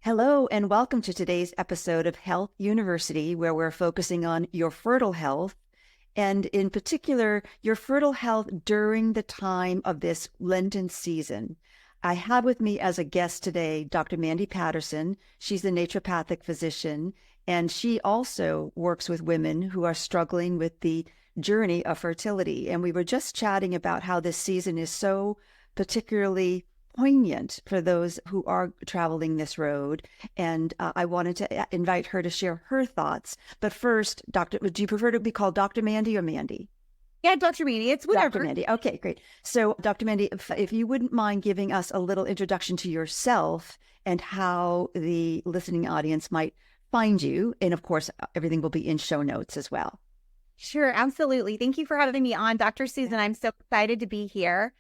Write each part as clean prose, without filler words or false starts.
Hello, and welcome to today's episode of Health University, where we're focusing on your fertile health, and in particular, your fertile health during the time of this Lenten season. I have with me as a guest today Dr. Mandy Patterson. She's a naturopathic physician, and she also works with women who are struggling with the journey of fertility. And we were just chatting about how this season is so particularly poignant for those who are traveling this road. And I wanted to invite her to share her thoughts. But first, Doctor, would you prefer to be called Dr. Mandy or Mandy? Yeah, Dr. Mandy, it's whatever. Dr. Mandy. Okay, great. So, Dr. Mandy, if you wouldn't mind giving us a little introduction to yourself and how the listening audience might find you. And of course, everything will be in show notes as well. Sure, absolutely. Thank you for having me on, Dr. Susan. I'm so excited to be here.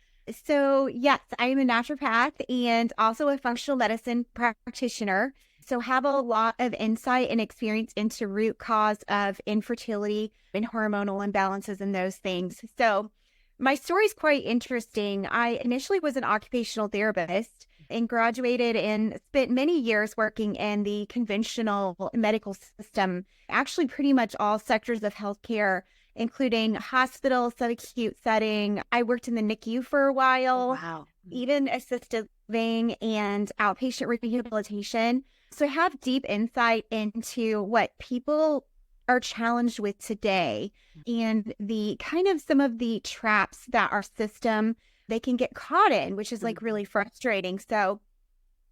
So yes, I am a naturopath and also a functional medicine practitioner. So have a lot of insight and experience into root cause of infertility and hormonal imbalances and those things. So my story is quite interesting. I initially was an occupational therapist and graduated and spent many years working in the conventional medical system, actually pretty much all sectors of healthcare, including hospital, subacute setting. I worked in the NICU for a while, Wow. even assisted living and outpatient rehabilitation. So I have deep insight into what people are challenged with today and the kind of some of the traps that our system they can get caught in, which is like really frustrating. So,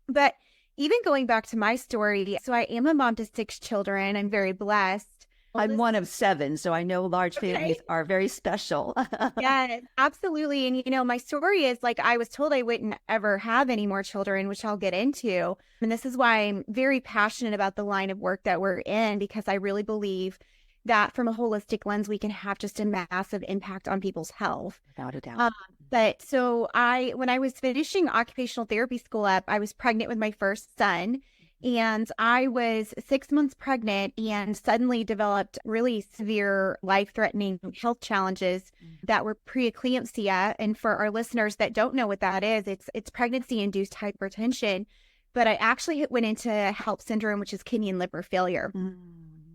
but even going back to my story, so I am a mom to 6 children. I'm very blessed. I'm one of 7, so I know large families are very special. Yeah, absolutely. And, my story is like I was told I wouldn't ever have any more children, which I'll get into. And this is why I'm very passionate about the line of work that we're in, because I really believe that from a holistic lens, we can have just a massive impact on people's health. Without a doubt. But so when I was finishing occupational therapy school up, I was pregnant with my first son. And I was 6 months pregnant and suddenly developed really severe life-threatening health challenges that were preeclampsia. And for our listeners that don't know what that is, it's pregnancy-induced hypertension. But I actually went into HELLP syndrome, which is kidney and liver failure.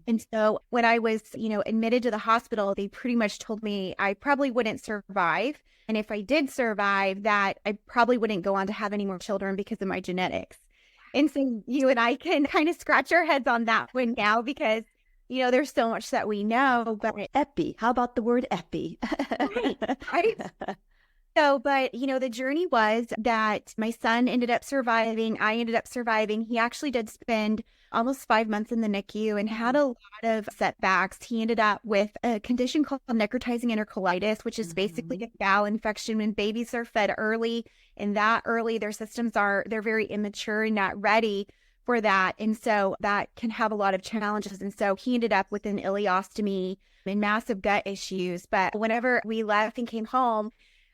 And so when I was, admitted to the hospital, they pretty much told me I probably wouldn't survive. And if I did survive, that I probably wouldn't go on to have any more children because of my genetics. And so you and I can kind of scratch our heads on that one now because, there's so much that we know. But Epi. How about the word epi? right. So, but, the journey was that my son ended up surviving. I ended up surviving. He actually did spend almost 5 months in the NICU and had a lot of setbacks. He ended up with a condition called necrotizing enterocolitis, which is basically a bowel infection when babies are fed early. And that early, their systems they're very immature and not ready for that. And so that can have a lot of challenges. And so he ended up with an ileostomy and massive gut issues. But whenever we left and came home,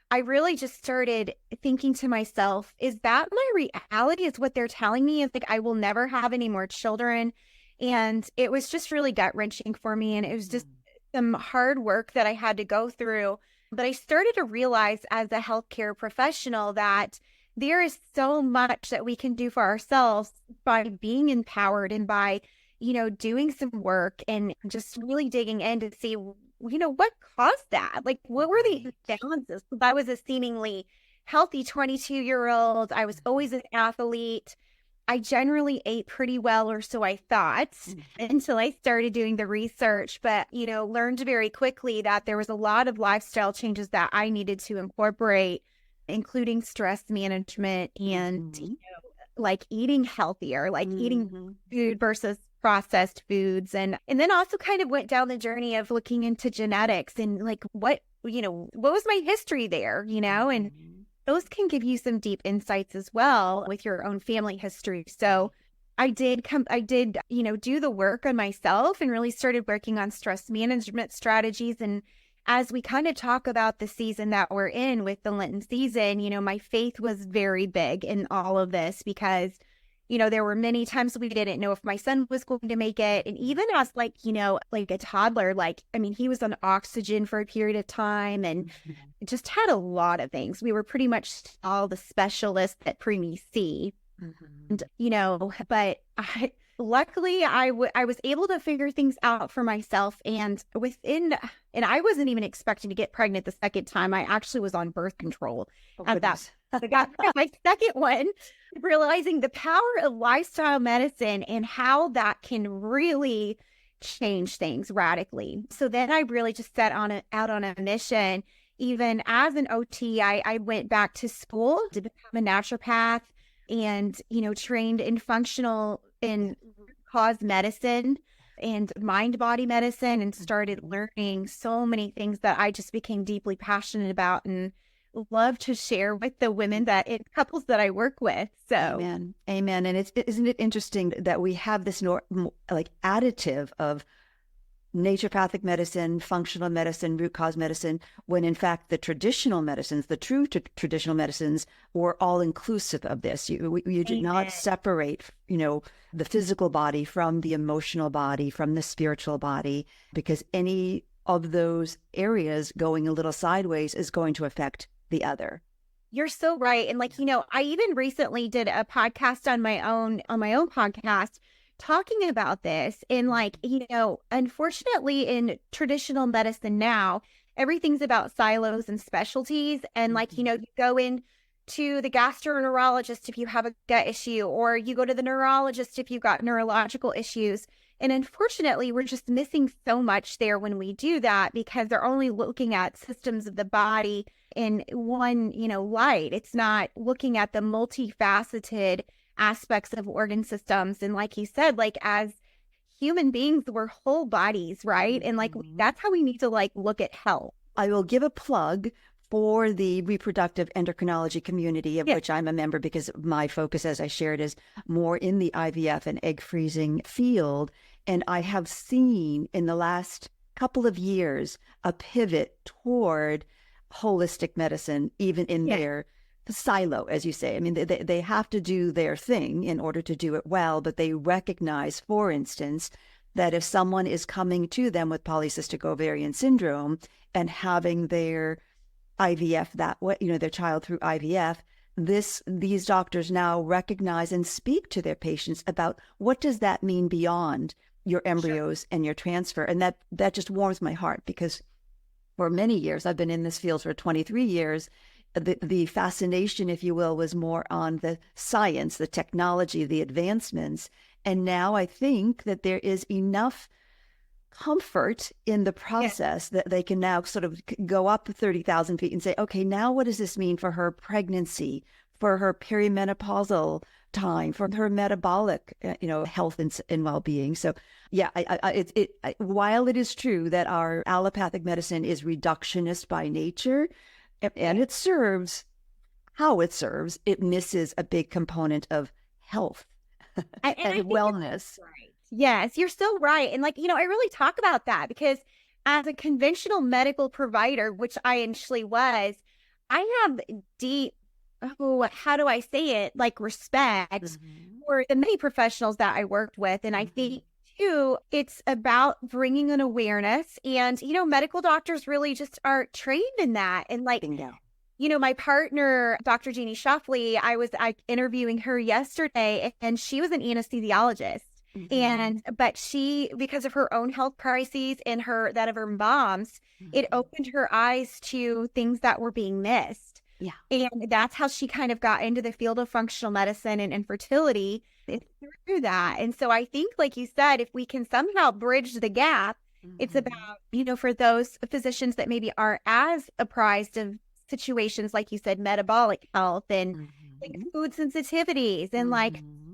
I really just started thinking to myself, is that my reality? Is what they're telling me? Is like, I will never have any more children. And it was just really gut wrenching for me. And it was just some hard work that I had to go through. But I started to realize as a healthcare professional that there is so much that we can do for ourselves by being empowered and by, doing some work and just really digging in to see what caused that? Like, what were the imbalances? I was a seemingly healthy 22-year-old. I was always an athlete. I generally ate pretty well, or so I thought, until I started doing the research. But, learned very quickly that there was a lot of lifestyle changes that I needed to incorporate, including stress management and, like eating healthier, like eating food versus processed foods. And then also kind of went down the journey of looking into genetics and like what was my history there, and those can give you some deep insights as well with your own family history. So I did, do the work on myself and really started working on stress management strategies. And as we kind of talk about the season that we're in with the Lenten season, my faith was very big in all of this because, there were many times we didn't know if my son was going to make it. And even as like a toddler, he was on oxygen for a period of time and just had a lot of things. We were pretty much all the specialists that preemies see. Mhm. But luckily I was able to figure things out for myself. And I wasn't even expecting to get pregnant the second time. I actually was on birth control Oh, at that. goodness. I got my second one, realizing the power of lifestyle medicine and how that can really change things radically. So then I really just set out on a mission. Even as an OT, I went back to school to become a naturopath and, trained in functional and cause medicine and mind body medicine, and started learning so many things that I just became deeply passionate about and love to share with the women couples that I work with. So, Amen. Amen. And isn't it interesting that we have this like additive of naturopathic medicine, functional medicine, root cause medicine, when in fact the traditional medicines, the true traditional medicines, were all inclusive of this. You did not separate, the physical body from the emotional body, from the spiritual body, because any of those areas going a little sideways is going to affect the other. You're so right. And I even recently did a podcast on my own podcast talking about this. And unfortunately in traditional medicine now, everything's about silos and specialties. And you go in to the gastroenterologist if you have a gut issue, or you go to the neurologist if you've got neurological issues. And unfortunately, we're just missing so much there when we do that, because they're only looking at systems of the body in one, light. It's not looking at the multifaceted aspects of organ systems. And like you said, as human beings, we're whole bodies, right? And that's how we need to look at health. I will give a plug for the reproductive endocrinology community, of which I'm a member, because my focus, as I shared, is more in the IVF and egg freezing field. And I have seen in the last couple of years a pivot toward holistic medicine, even in their silo, as you say. I mean, they have to do their thing in order to do it well, but they recognize, for instance, that if someone is coming to them with polycystic ovarian syndrome and having their IVF that way, their child through IVF, these doctors now recognize and speak to their patients about what does that mean beyond your embryos and your transfer. And that just warms my heart, because for many years, I've been in this field for 23 years, the fascination, if you will, was more on the science, the technology, the advancements. And now I think that there is enough comfort in the process that they can now sort of go up 30,000 feet and say, okay, now what does this mean for her pregnancy, for her perimenopausal time, for her metabolic, health and well-being. So yeah, while it is true that our allopathic medicine is reductionist by nature, and it serves how it serves, it misses a big component of health and wellness. Right. Yes, you're so right. And I really talk about that, because as a conventional medical provider, which I initially was, I have deep, how do I say it? Respect for the many professionals that I worked with. And I think too, it's about bringing an awareness, and, medical doctors really just aren't trained in that. And my partner, Dr. Jeannie Shoffley, I was interviewing her yesterday, and she was an anesthesiologist. But she, because of her own health crises and that of her mom's, it opened her eyes to things that were being missed. Yeah. And that's how she kind of got into the field of functional medicine and infertility through that. And so I think, like you said, if we can somehow bridge the gap, it's about, for those physicians that maybe aren't as apprised of situations, like you said, metabolic health and food sensitivities and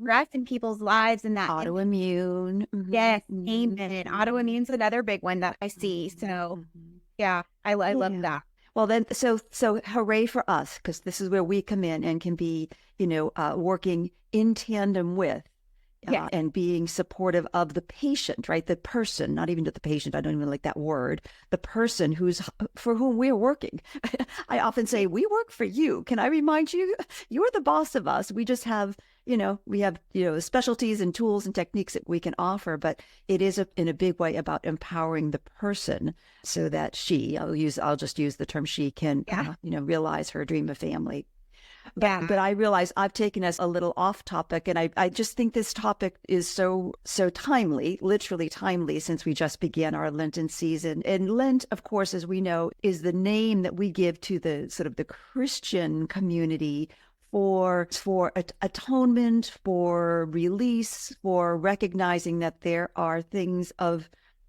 stress in people's lives, and that autoimmune. Yes, amen. Autoimmune's another big one that I see. So yeah, I love that. Well, then, so hooray for us, because this is where we come in and can be, working in tandem with and being supportive of the patient, right? The person, not even to the patient. I don't even like that word. The person for whom we're working. I often say, we work for you. Can I remind you, you're the boss of us. We just have, we have, specialties and tools and techniques that we can offer, but it is in a big way about empowering the person so that I'll just use the term she can, realize her dream of family. But I realize I've taken us a little off topic, and I just think this topic is so timely, literally timely, since we just began our Lenten season. And Lent, of course, as we know, is the name that we give to the sort of the Christian community for atonement, for release, for recognizing that there are things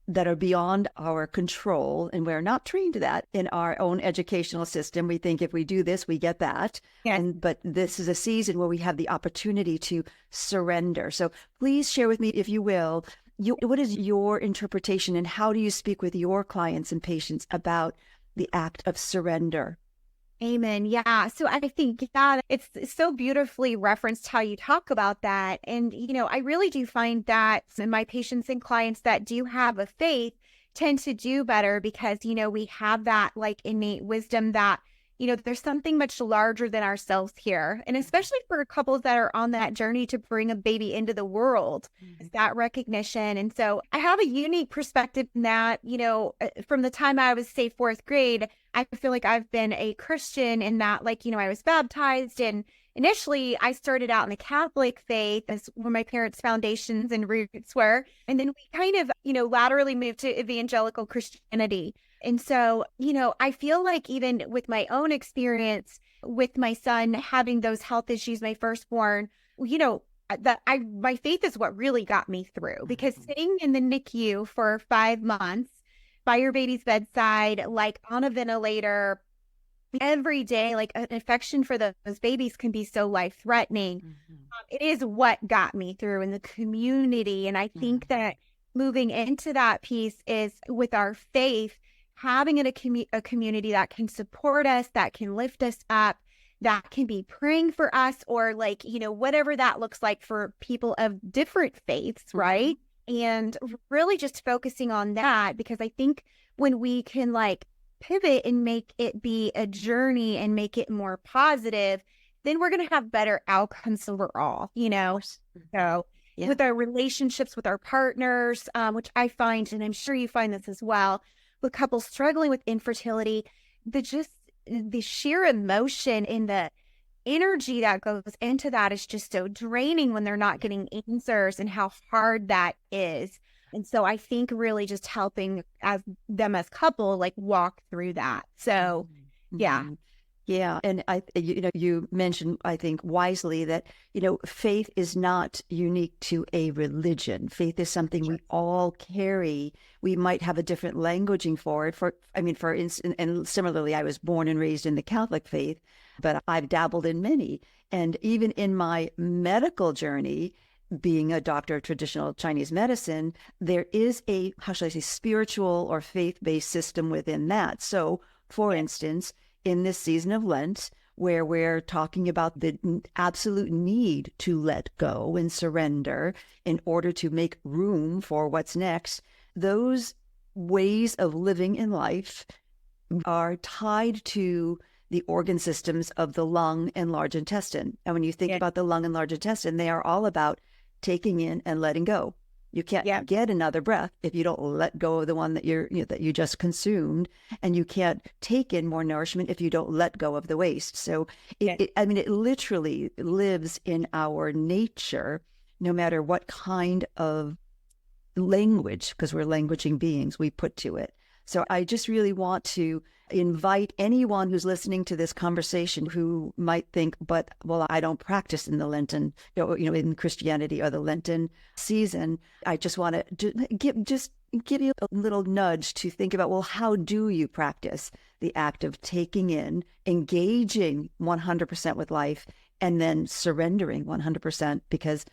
that are beyond our control, and we're not trained to that in our own educational system. We think if we do this, we get that. Yes. But this is a season where we have the opportunity to surrender. So please share with me, if you will, what is your interpretation, and how do you speak with your clients and patients about the act of surrender? Amen. Yeah. So I think it's so beautifully referenced how you talk about that. And, I really do find that my patients and clients that do have a faith tend to do better because, we have that like innate wisdom that, there's something much larger than ourselves here. And especially for couples that are on that journey to bring a baby into the world, that recognition. And so I have a unique perspective in that, from the time I was, say, fourth grade, I feel like I've been a Christian in that, like, I was baptized, and initially I started out in the Catholic faith as where my parents' foundations and roots were. And then we kind of, laterally moved to evangelical Christianity. And so, I feel like even with my own experience with my son having those health issues, my firstborn, my faith is what really got me through, because sitting in the NICU for 5 months by your baby's bedside, like on a ventilator every day, like an infection for those babies can be so life-threatening. It is what got me through in the community. And I think that moving into that piece is with our faith, having a community that can support us, that can lift us up, that can be praying for us, or like, whatever that looks like for people of different faiths, right? And really just focusing on that, because I think when we can like pivot and make it be a journey and make it more positive, then we're going to have better outcomes overall, So with our relationships with our partners, which I find, and I'm sure you find this as well, with couples struggling with infertility, the sheer emotion and the energy that goes into that is just so draining when they're not getting answers, and how hard that is. And so I think really just helping them as couple, like walk through that. So, yeah. Yeah. And you mentioned, I think wisely, that, faith is not unique to a religion. Faith is something we all carry. We might have a different languaging for it. For instance, and similarly, I was born and raised in the Catholic faith, but I've dabbled in many. And even in my medical journey, being a doctor of traditional Chinese medicine, there is a, how shall I say, spiritual or faith-based system within that. So, for instance, in this season of Lent, where we're talking about the absolute need to let go and surrender in order to make room for what's next, those ways of living in life are tied to the organ systems of the lung and large intestine. And when you think about the lung and large intestine, they are all about taking in and letting go. You can't get another breath if you don't let go of the one that that you just consumed, and you can't take in more nourishment if you don't let go of the waste. So it literally lives in our nature, no matter what kind of language, because we're languaging beings, we put to it. So I just really want to invite anyone who's listening to this conversation who might think, well, I don't practice in the Lenten, in Christianity or the Lenten season. I just want to give you a little nudge to think about, well, how do you practice the act of taking in, engaging 100% with life, and then surrendering 100%, because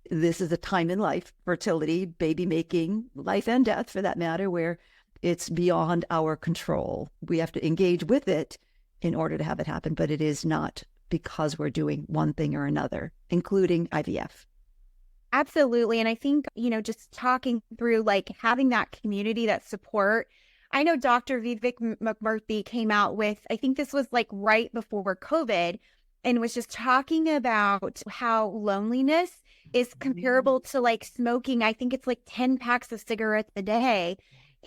this is a time in life, fertility, baby making, life and death for that matter, where it's beyond our control. We have to engage with it in order to have it happen, but it is not because we're doing one thing or another, including IVF. Absolutely. And I think, just talking through like having that community, that support. I know Dr. Vivek McMurthy came out with, I think this was like right before COVID, and was just talking about how loneliness is comparable to like smoking. I think it's like 10 packs of cigarettes a day.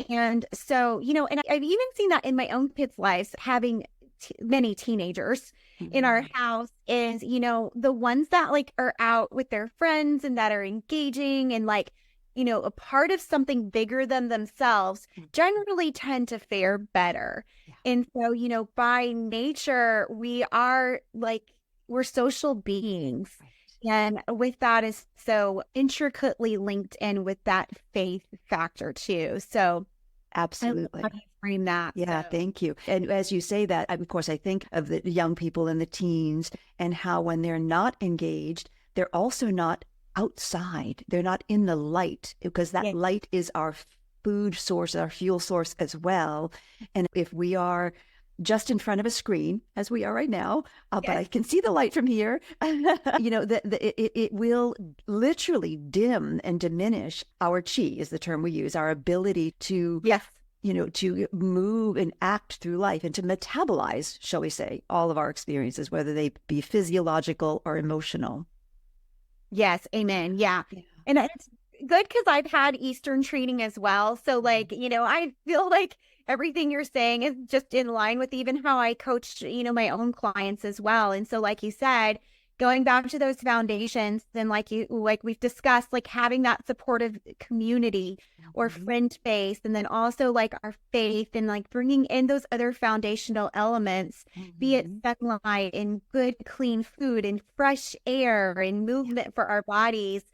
And so, and I've even seen that in my own kids' lives, having many teenagers in our house is, the ones that like are out with their friends and that are engaging and like, a part of something bigger than themselves generally tend to fare better. Yeah. And so, by nature, we're social beings. Right. And with that is so intricately linked in with that faith factor too. So Absolutely. I love how you frame that. Yeah, So. thank you. And as you say that, of course, I think of the young people and the teens and how when they're not engaged, they're also not outside. They're not in the light because that Yeah. light is our food source, our fuel source as well. And if we are just in front of a screen, as we are right now, but I can see the light from here, it will literally dim and diminish our chi is the term we use, our ability to Yes. to move and act through life and to metabolize, shall we say, all of our experiences, whether they be physiological or emotional. Yes. Amen. Yeah. Yeah. And it's good because I've had Eastern training as well. So like, I feel like everything you're saying is just in line with even how I coached, my own clients as well. And so like you said, going back to those foundations, then like we've discussed, like having that supportive community or friend base, and then also like our faith and like bringing in those other foundational elements, be it sunlight and good, clean food and fresh air and movement for our bodies.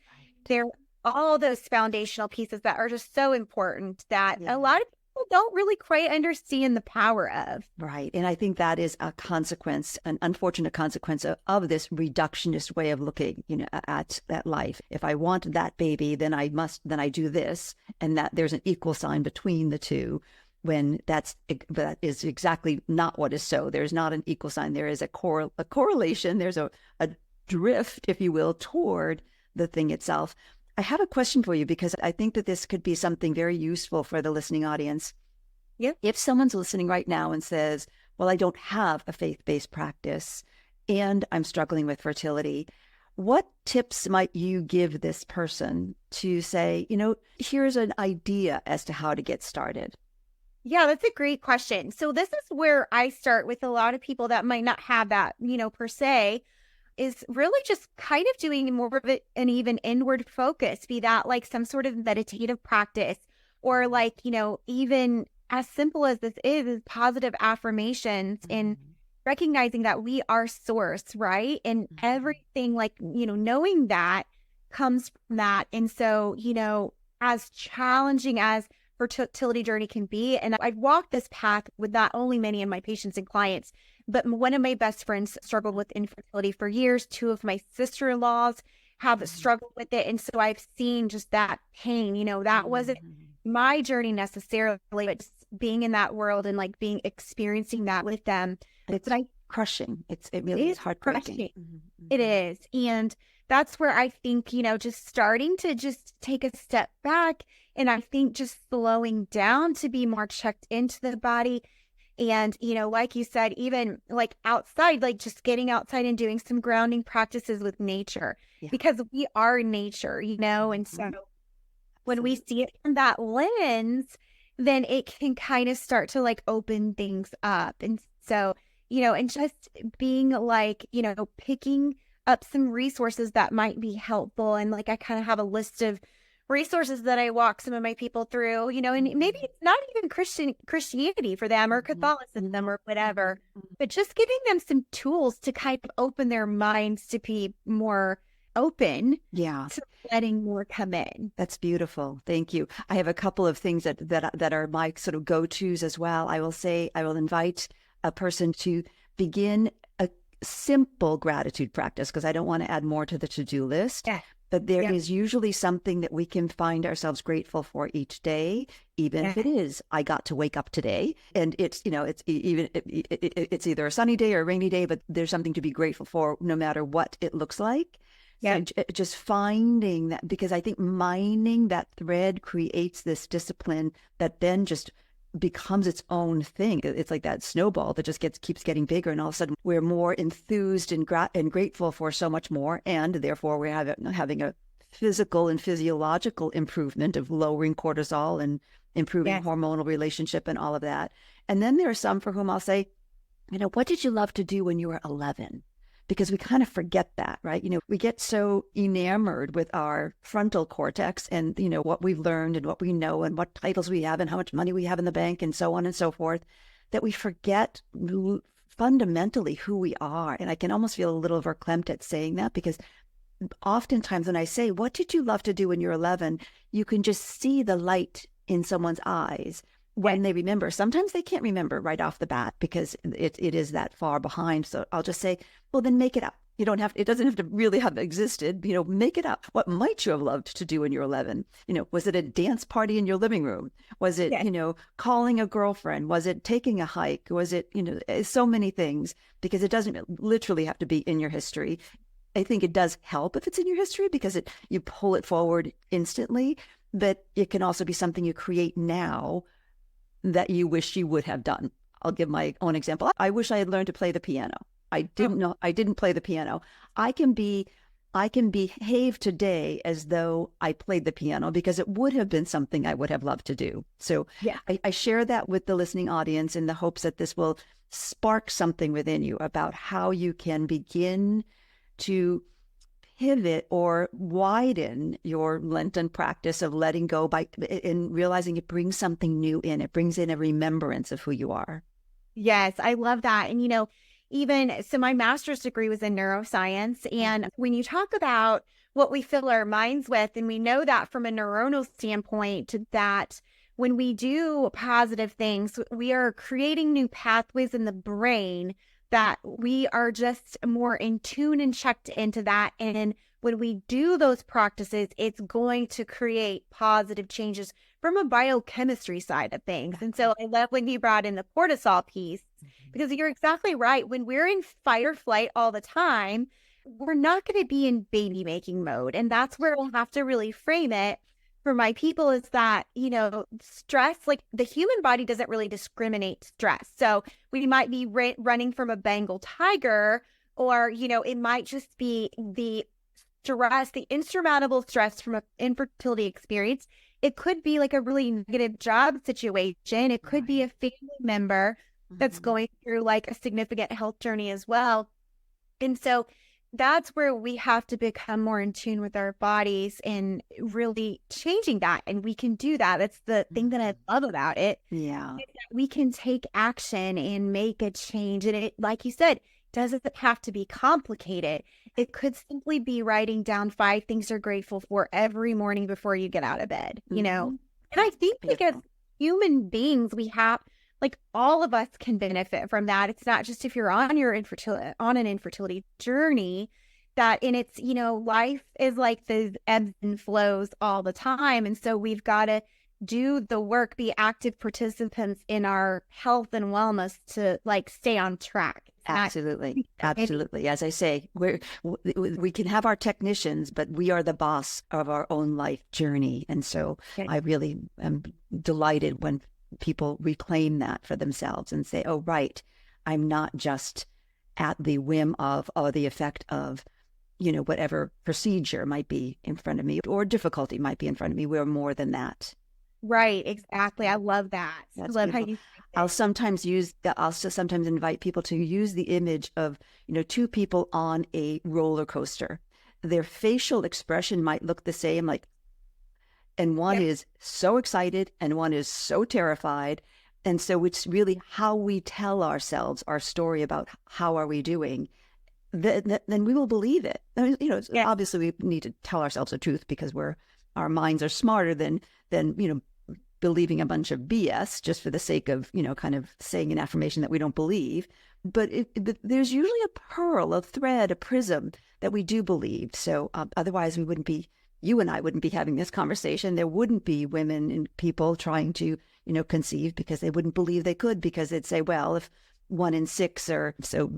They're all those foundational pieces that are just so important that a lot of people don't really quite understand the power of. Right. And I think that is a consequence, an unfortunate consequence of this reductionist way of looking, at life. If I want that baby, then I do this, and that there's an equal sign between the two, when that is exactly not what is so. There's not an equal sign. There is a correlation. There's a drift, if you will, toward the thing itself. I have a question for you because I think that this could be something very useful for the listening audience. Yeah. If someone's listening right now and says, well, I don't have a faith-based practice and I'm struggling with fertility, what tips might you give this person to say, here's an idea as to how to get started? Yeah, that's a great question. So this is where I start with a lot of people that might not have that, per se, is really just kind of doing more of an even inward focus, be that like some sort of meditative practice or like, even as simple as this is positive affirmations and recognizing that we are source, right? And everything like, knowing that comes from that. And so, as challenging as fertility journey can be, and I've walked this path with not only many of my patients and clients, but one of my best friends struggled with infertility for years. Two of my sister-in-laws have struggled with it. And so I've seen just that pain, that wasn't my journey necessarily, but just being in that world and like experiencing that with them. It's crushing. It really is heartbreaking. It is. And that's where I think, just starting to just take a step back. And I think just slowing down to be more checked into the body. And, like you said, even like outside, like just getting outside and doing some grounding practices with nature, because we are nature, and so when we see it from that lens, then it can kind of start to like open things up. And so, and just being like, picking up some resources that might be helpful. And like, I kind of have a list of resources that I walk some of my people through, and maybe it's not even Christianity for them or Catholicism or whatever, but just giving them some tools to kind of open their minds to be more open to letting more come in. That's beautiful. Thank you. I have a couple of things that are my sort of go-tos as well. I will invite a person to begin a simple gratitude practice because I don't want to add more to the to-do list. But there is usually something that we can find ourselves grateful for each day, even if it is, I got to wake up today. And it's, it's either a sunny day or a rainy day, but there's something to be grateful for no matter what it looks like. So just finding that, because I think mining that thread creates this discipline that then just becomes its own thing. It's like that snowball that just keeps getting bigger, and all of a sudden we're more enthused and grateful for so much more, and therefore we're having a physical and physiological improvement of lowering cortisol and improving hormonal relationship and all of that. And then there are some for whom I'll say, what did you love to do when you were 11? Because we kind of forget that, right? We get so enamored with our frontal cortex and, what we've learned and what we know and what titles we have and how much money we have in the bank and so on and so forth, that we forget fundamentally who we are. And I can almost feel a little verklempt at saying that, because oftentimes when I say, what did you love to do when you're 11? You can just see the light in someone's eyes when they remember. Sometimes they can't remember right off the bat because it is that far behind. So I'll just say, well, then make it up. You don't have, it doesn't have to really have existed, make it up. What might you have loved to do when you're 11? Was it a dance party in your living room? Was it, calling a girlfriend? Was it taking a hike? Was it, so many things, because it doesn't literally have to be in your history. I think it does help if it's in your history because you pull it forward instantly, but it can also be something you create now that you wish you would have done. I'll give my own example. I wish I had learned to play the piano. I didn't play the piano. I can behave today as though I played the piano because it would have been something I would have loved to do. So I share that with the listening audience in the hopes that this will spark something within you about how you can begin to pivot or widen your Lenten practice of letting go in realizing it brings something new in. It brings in a remembrance of who you are. Yes, I love that. And, even so, my master's degree was in neuroscience. And when you talk about what we fill our minds with, and we know that from a neuronal standpoint, that when we do positive things, we are creating new pathways in the brain that we are just more in tune and checked into that. And when we do those practices, it's going to create positive changes from a biochemistry side of things. And so I love when you brought in the cortisol piece, because you're exactly right. When we're in fight or flight all the time, we're not going to be in baby making mode. And that's where we'll have to really frame it for my people, is that, stress, like the human body doesn't really discriminate stress. So we might be running from a Bengal tiger, or, it might just be the stress, the insurmountable stress from an infertility experience. It could be like a really negative job situation. It could be a family member that's going through like a significant health journey as well. And so that's where we have to become more in tune with our bodies and really changing that. And we can do that. That's the thing that I love about it. Yeah. We can take action and make a change. And it, like you said, doesn't have to be complicated. It could simply be writing down 5 things you're grateful for every morning before you get out of bed, And I think because human beings, we have, like, all of us can benefit from that. It's not just if you're on an infertility journey, that in its, life is like the ebbs and flows all the time. And so we've got to do the work, be active participants in our health and wellness to like stay on track. Absolutely. Absolutely. As I say, we can have our technicians, but we are the boss of our own life journey. And so I really am delighted when people reclaim that for themselves and say, oh, right, I'm not just at the whim of or the effect of, whatever procedure might be in front of me or difficulty might be in front of me. We're more than that. Right. Exactly. I love that. That's I love beautiful. how you. I'll sometimes invite people to use the image of, 2 people on a roller coaster. Their facial expression might look the same, and one is so excited and one is so terrified. And so it's really how we tell ourselves our story about how are we doing, then we will believe it. I mean, obviously we need to tell ourselves the truth because our minds are smarter than believing a bunch of BS just for the sake of, kind of saying an affirmation that we don't believe. But there's usually a pearl, a thread, a prism that we do believe. So otherwise you and I wouldn't be having this conversation. There wouldn't be women and people trying to, conceive because they wouldn't believe they could, because they'd say, well, if 1 in 6 or so,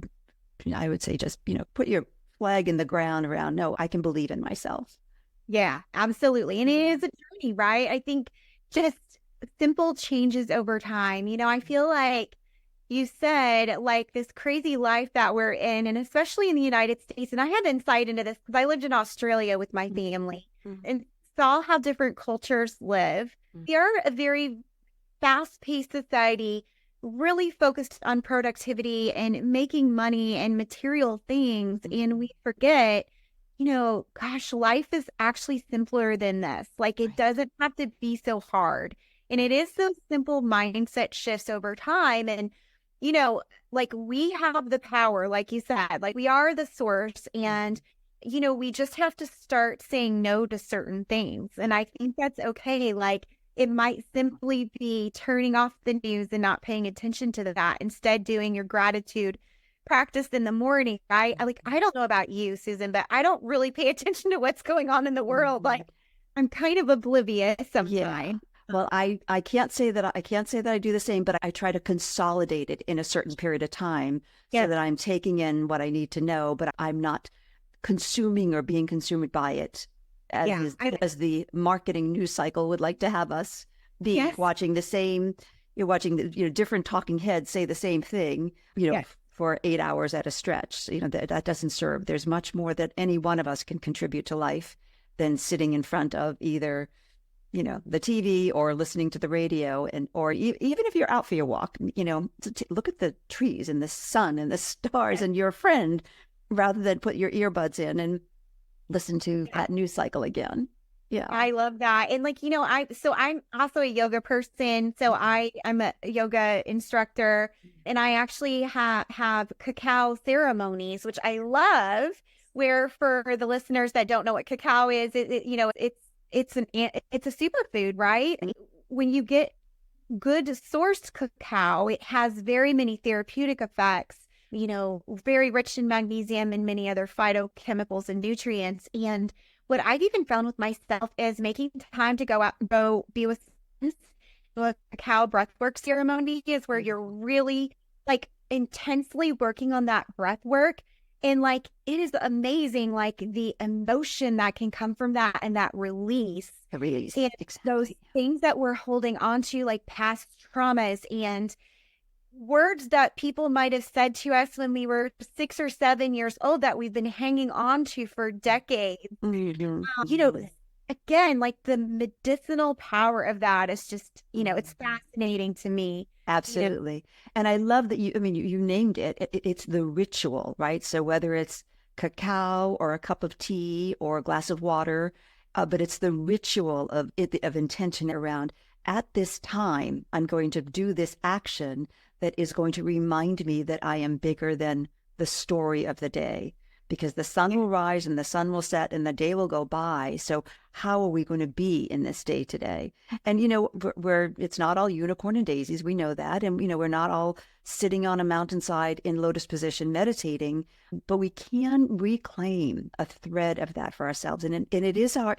I would say just, put your flag in the ground around, no, I can believe in myself. Yeah, absolutely. And it is a journey, right? I think just simple changes over time. I feel like you said, like, this crazy life that we're in, and especially in the United States. And I had insight into this because I lived in Australia with my family and saw how different cultures live. We are a very fast-paced society, really focused on productivity and making money and material things. And we forget, gosh, life is actually simpler than this. Like it Right. doesn't have to be so hard. And it is those simple mindset shifts over time. And, you know, like we have the power, like you said, like we are the source. And, we just have to start saying no to certain things. And I think that's okay. Like, it might simply be turning off the news and not paying attention to that. Instead, doing your gratitude practice in the morning, right? I don't know about you, Susan, but I don't really pay attention to what's going on in the world. Mhm. Like I'm kind of oblivious Yeah. sometimes. Well, I can't say that I can't say that I do the same, but I try to consolidate it in a certain period of time so Yeah. that I'm taking in what I need to know, but I'm not consuming or being consumed by it Yeah. as the marketing news cycle would like to have us be Yes. watching the same, you're watching the, different talking heads say the same thing, Yes. for 8 hours at a stretch. That doesn't serve. There's much more that any one of us can contribute to life than sitting in front of either the TV or listening to the radio, and or even if you're out for your walk, look at the trees and the sun and the stars and your friend, rather than put your earbuds in and listen to Yeah. that news cycle again. Yeah. I love that. And I'm also a yoga person. So I'm a yoga instructor and I actually have cacao ceremonies, which I love, where for the listeners that don't know what cacao is, it's a superfood, right? When you get good sourced cacao, it has very many therapeutic effects, very rich in magnesium and many other phytochemicals and nutrients. And what I've even found with myself is making time to go out and go be with a cacao breathwork ceremony is where you're really like intensely working on that breath work. And like it is amazing, like the emotion that can come from that and that release. Really, And those exactly. things that we're holding on to, like past traumas and words that people might have said to us when we were 6 or 7 years old that we've been hanging on to for decades. Mhm. You know, again, like the medicinal power of that is just, it's fascinating to me. You know, Absolutely. And I love that you named it. It's the ritual, right? So whether it's cacao or a cup of tea or a glass of water, but it's the ritual of intention around, at this time, I'm going to do this action that is going to remind me that I am bigger than the story of the day, because the sun will rise and the sun will set and the day will go by. So how are we going to be in this day today? And we're it's not all unicorn and daisies. We know that, and we're not all sitting on a mountainside in lotus position meditating, but we can reclaim a thread of that for ourselves, and it is our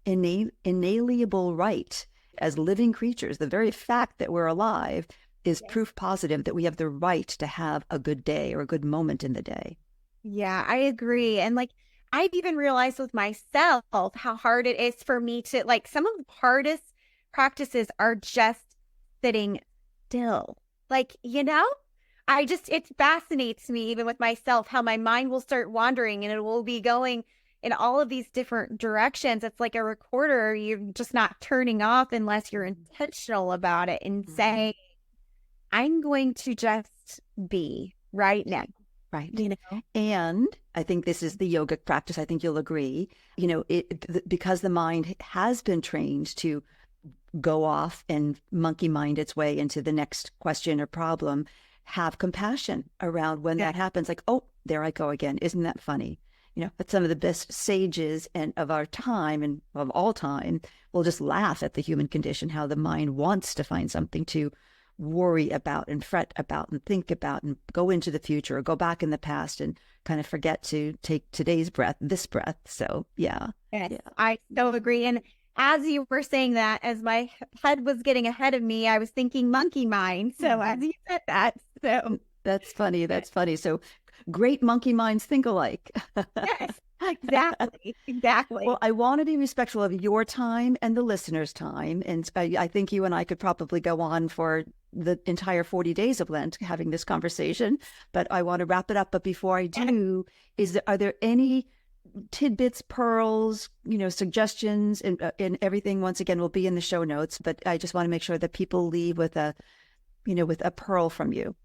inalienable right as living creatures. The very fact that we're alive is proof positive that we have the right to have a good day or a good moment in the day. yeah, I agree. And like, I've even realized with myself how hard it is for me to, like, some of the hardest practices are just sitting still. Like, it fascinates me even with myself how my mind will start wandering and it will be going in all of these different directions. It's like a recorder, you're just not turning off unless you're intentional about it and say, I'm going to just be right now. Right. You know? And I think this is the yogic practice. I think you'll agree, because the mind has been trained to go off and monkey mind its way into the next question or problem, have compassion around when that happens. Like, oh, there I go again. Isn't that funny? But some of the best sages and of our time and of all time will just laugh at the human condition, how the mind wants to find something to worry about and fret about and think about and go into the future or go back in the past and kind of forget to take today's breath, this breath. So yeah. Yes, Yeah. I so agree. And as you were saying that, as my head was getting ahead of me, I was thinking monkey mind. So as you said that, so That's funny. That's funny. So great monkey minds think alike. yes, exactly, exactly. Well, I want to be respectful of your time and the listeners' time. And I think you and I could probably go on for the entire 40 days of Lent having this conversation, but I want to wrap it up. But before I do, are there any tidbits, pearls, suggestions, and everything, once again, will be in the show notes. But I just want to make sure that people leave with with a pearl from you?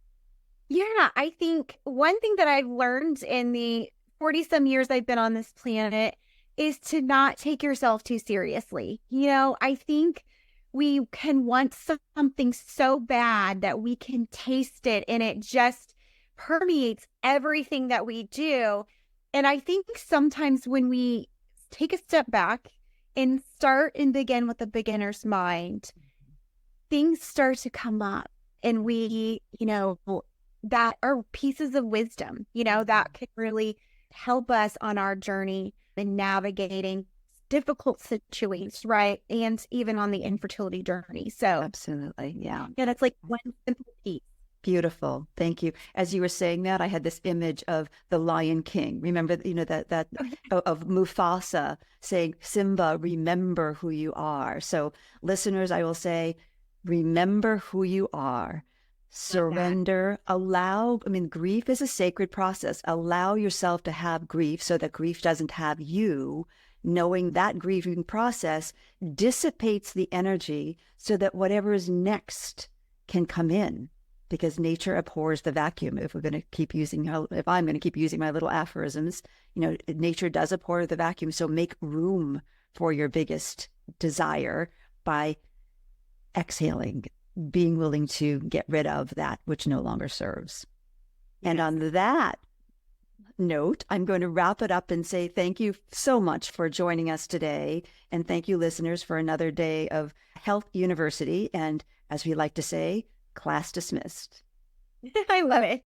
Yeah, I think one thing that I've learned in the 40 some years I've been on this planet is to not take yourself too seriously. I think we can want something so bad that we can taste it and it just permeates everything that we do. And I think sometimes when we take a step back and start and begin with a beginner's mind, things start to come up and we, that are pieces of wisdom, that could really help us on our journey in navigating difficult situations, right? And even on the infertility journey. So, Absolutely. Yeah. yeah, that's like one simple piece. Beautiful. Thank you. As you were saying that, I had this image of the Lion King. Remember, that of Mufasa saying, Simba, remember who you are. So listeners, I will say, remember who you are. Surrender, grief is a sacred process. Allow yourself to have grief so that grief doesn't have you. Knowing that grieving process dissipates the energy so that whatever is next can come in, because nature abhors the vacuum. If I'm going to keep using my little aphorisms, nature does abhor the vacuum. So make room for your biggest desire by exhaling, being willing to get rid of that which no longer serves. Yes. And on that note, I'm going to wrap it up and say thank you so much for joining us today. And thank you, listeners, for another day of Health University. And as we like to say, class dismissed. I love it.